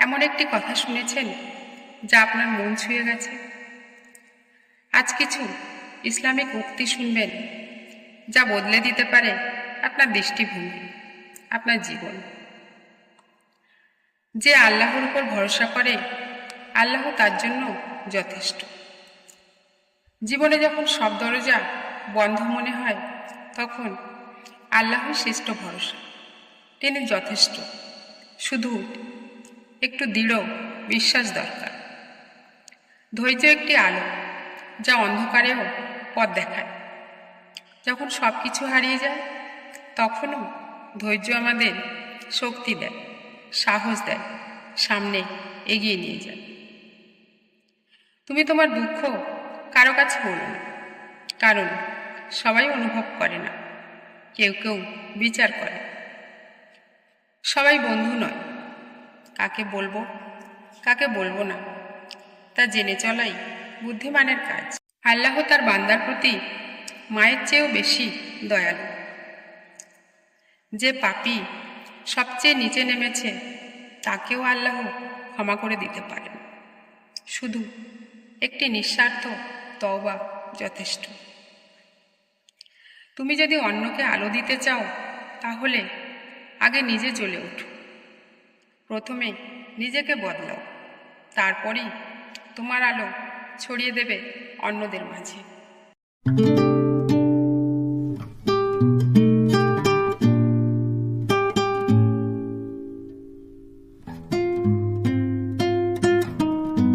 এমন একটি কথা শুনেছেন যা আপনার মন ছুঁয়ে গেছে? আজ কিছু ইসলামিক উক্তি শুনবেন যা বদলে দিতে পারে আপনার দৃষ্টিভঙ্গি, আপনার জীবন। যে আল্লাহর উপর ভরসা করে, আল্লাহ তার জন্য যথেষ্ট। জীবনে যখন সব দরজা বন্ধ মনে হয়, তখন আল্লাহই শ্রেষ্ঠ ভরসা। তিনি যথেষ্ট, শুধু একটু দৃঢ় বিশ্বাস দরকার। ধৈর্য একটি আলো যা অন্ধকারেও পথ দেখায়। যখন সব কিছু হারিয়ে যায়, তখনও ধৈর্য আমাদের শক্তি দেয়, সাহস দেয়, সামনে এগিয়ে নিয়ে যায়। তুমি তোমার দুঃখ কারো কাছে বলো না, কারণ সবাই অনুভব করে না, কেউ কেউ বিচার করে। সবাই বন্ধু নয়, কাকে বলবো কাকে বলবো না তা জেনে চলাই বুদ্ধিমানের কাজ। আল্লাহ তার বান্দার প্রতি মায়ের চেয়েও বেশি দয়ালু। যে পাপী সবচেয়ে নিচে নেমেছে, তাকেও আল্লাহ ক্ষমা করে দিতে পারেন। শুধু একটি নিঃস্বার্থ তওবা যথেষ্ট। তুমি যদি অন্যকে আলো দিতে চাও, তাহলে আগে নিজে জ্বলে ওঠো। প্রথমে নিজেকে বদলাও, তারপরেই তোমার আলো ছড়িয়ে দেবে অন্যদের মাঝে।